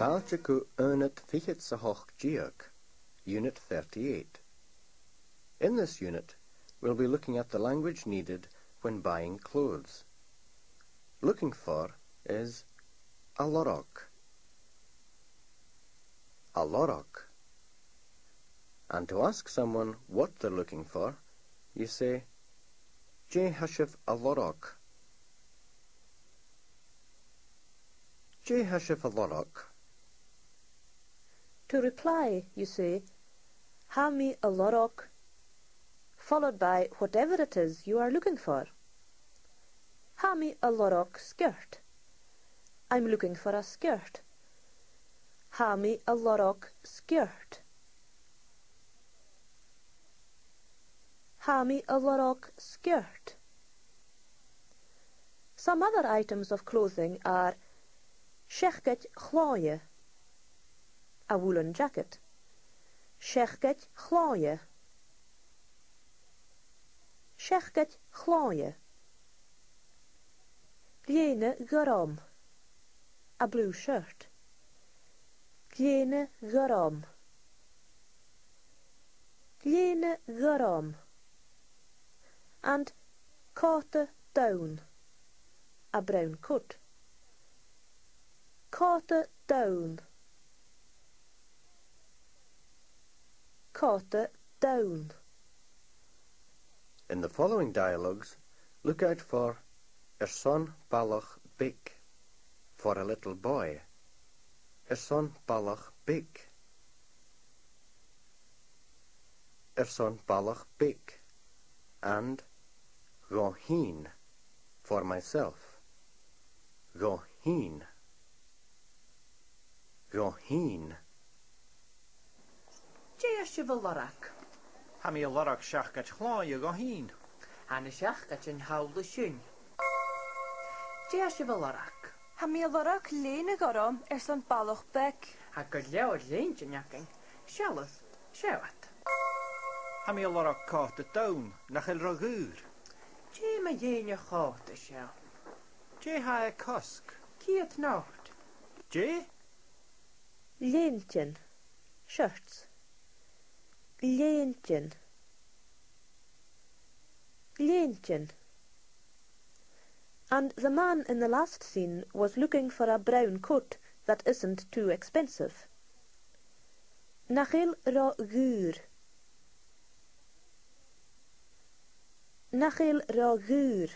Fálteku Unit Fichitsahoch Geog, Unit 38. In this unit, we'll be looking at the language needed when buying clothes. Looking for is a lorog. A lorog. And to ask someone what they're looking for, you say, Je hashif a lorog. Je hashif a lorog. To reply, you say, Ha mi a lorog, followed by whatever it is you are looking for. Ha mi a lorog skirt. I'm looking for a skirt. Ha mi a lorog skirt. Ha mi a lorog skirt. Some other items of clothing are Shechget chlaaie, a woolen jacket. Shechget chlaaie. Shechget chlaaie. Gliene garam, a blue shirt. Gliene garam. Gliene garam. And korte down, a brown coat. Korte down. Korte down. In the following dialogues, look out for son ballach big, for a little boy. Son ballach big. Son ballach big. And goheen, for myself. Goheen. Goheen. Je is je wel lorach. Ha mi a lorach shachgat chlaaie goheen. Han is shachgat in houde schön. Je is je wel lorach. Ha mi a lorach lene garam son ballach bek. Ha good leeuwt leentje jakking. Shellis, shewat. Ha mi a lorach korte down, nach el roguur. Je me jene gote shell. Je ha a kusk. Kiet nocht. Je? Leentjen, shirts. Leentjen. Leentjen. And the man in the last scene was looking for a brown coat that isn't too expensive. Nachil ra guur. Nachil ra guur.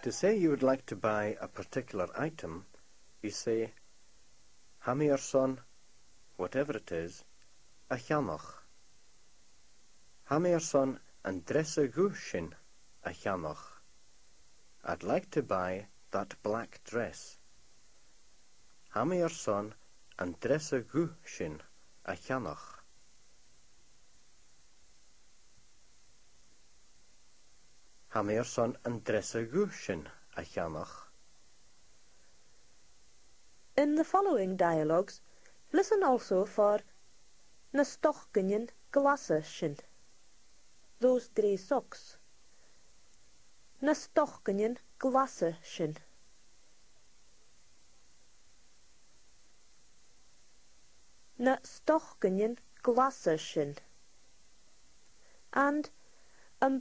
To say you would like to buy a particular item, you say, Ha mi son, whatever it is, a chanoch. Ha mi son an dresse gushin, a chanoch. I'd like to buy that black dress. Ha mi son an dresse gushin, a chanoch. Ha mi son an dresse gushin, a chanoch. In the following dialogues, listen also for na stochgenjen glassesjen, those grey socks. Na stochgenjen glassesjen. Na stochgenjen glassesjen. And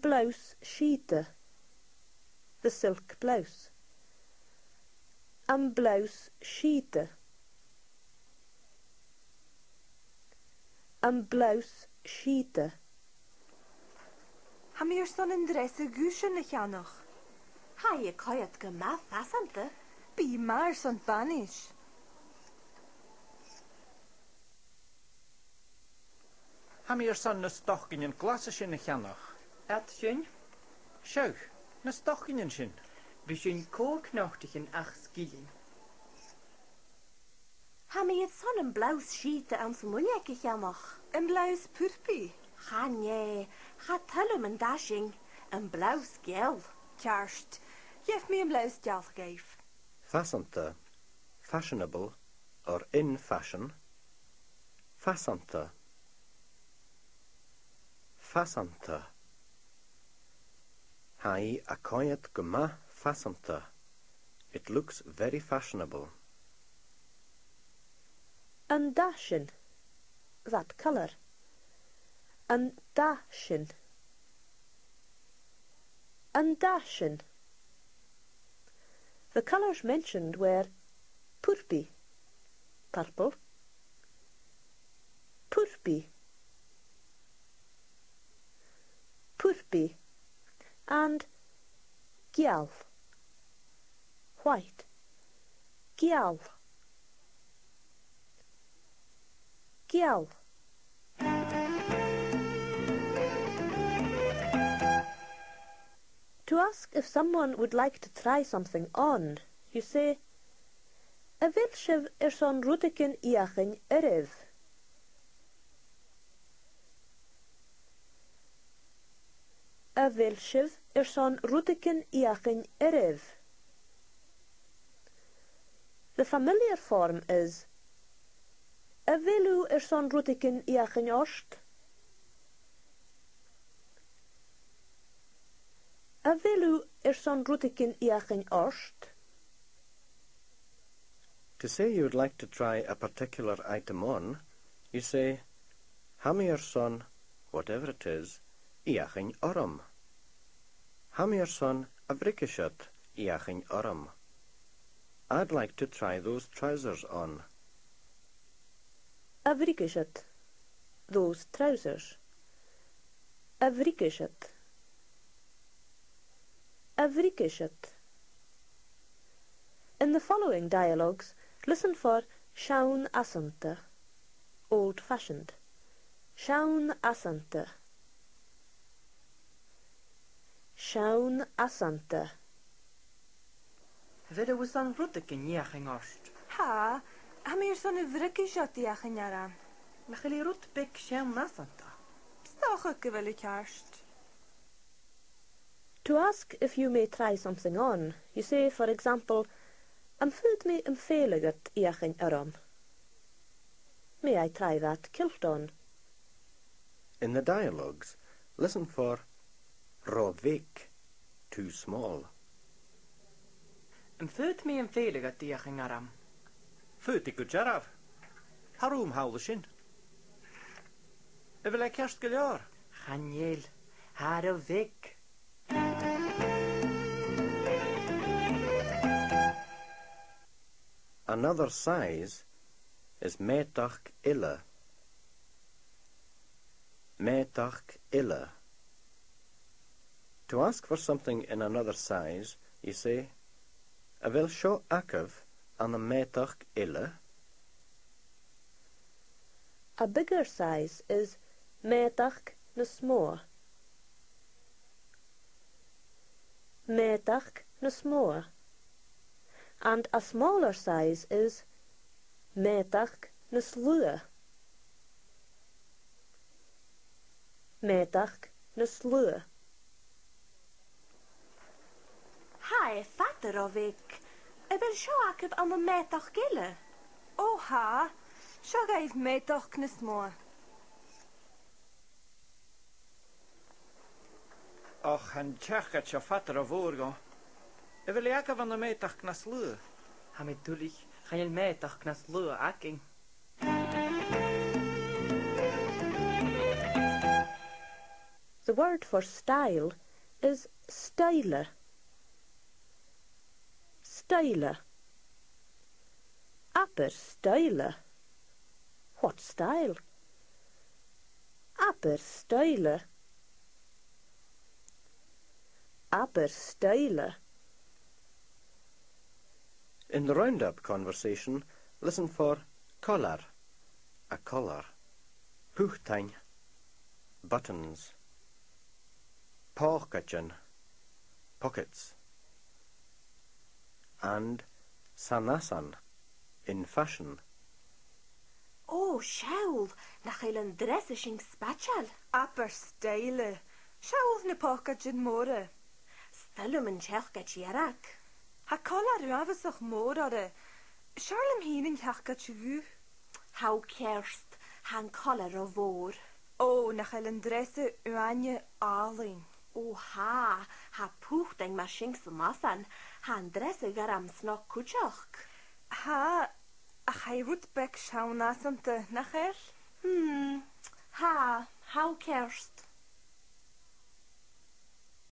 blouse sheete, the silk blouse. Blouse sheete. Blouse sheete. Ha mi son in dresse guschen na chanoch. Ha je kajat gemaf fasante? Bi maar son banish. Ha mi son na stochgen in glasse sin chanach. At schön. Sjouch, na stochgen sin. Bisschen koolknochtigen ach skillen. Ha mi het son een blouse sheete aan vermoeilijke jammer. Een blouse purpi. Ga nee, ga tullum en dashing. Een blouse gel. Karst, geef me een blouse gel geef. Fasante, fashionable, or in fashion. Fasante. Fasante. Hai a coiad goma fasanta. It looks very fashionable. An dashin. That colour. An dashin. An dashin. The colours mentioned were purpi, purple, purpi, purpi, and gial, white, gial, gial. To ask if someone would like to try something on, you say, a vil siv son rúdikin iachin erev. A vil siv son rúdikin iachin erev. The familiar form is a vilu son rúdikin iachin orst. A vilu son rúdikin iachin orst. To say you would like to try a particular item on, you say, Ham son, whatever it is, iachin orum. Ham son a brikishat iachin orum. I'd like to try those trousers on. A brikishat. Those trousers. A brikishat. A brikishat. In the following dialogues, listen for shaun asanta, old-fashioned. Shaun asanta. Shaun asanta. Fydde was an rúdikin iachin orst. Ha, am son y vrygisiot iachin aram. Nachili rút big shaun nasanta. Stoch o gyfel y carst. To ask if you may try something on, you say, for example, am fyd me ymfeiligat iachin aram. May I try that kilt on? In the dialogues, listen for rovik, too small. Fyd mi ymfeiligat iachin aram. Fut I go jaraf. Harum hawle sin. Vil I kerst giljar? Chanel, har a vig. Another size is metach ille. Metach ille. To ask for something in another size, you say, a vil sjo akav an the metach ille. A bigger size is metach na smó. Metach na smó. And a smaller size is metach na slua. Metach na slua. Hai, fatter of ik. Wil sjoakib an de metach gille. O ha, sio gaif medoch cnys mo. Och, han tjachat sjo fatter av vorgo. Vil I akka van de metach knas lue. Ha me tulich, chanel metach knas lua aking. The word for style is styler. Styler. Aber styler. What style? Aber styler. Aber styler. In the roundup conversation, listen for collar, a collar, puchtang, buttons, pocketjen, pockets, and sanasan, in fashion. O, sjaul, nach een dressing special. Aber steile. Sjaul na pocket jyn more. Stelum yn chelgat sierak. Ha collar ruafasach more ore. Charlem hien in chachgat chvu. Hau kerst, han collar o vor. O, nach een dresse uanje aling. O ha pwchteng ma sinks y masan, han dresse garam snok kuchok. Ha, a chairwyd bec siawna santa na chael? Ha, hau kerst.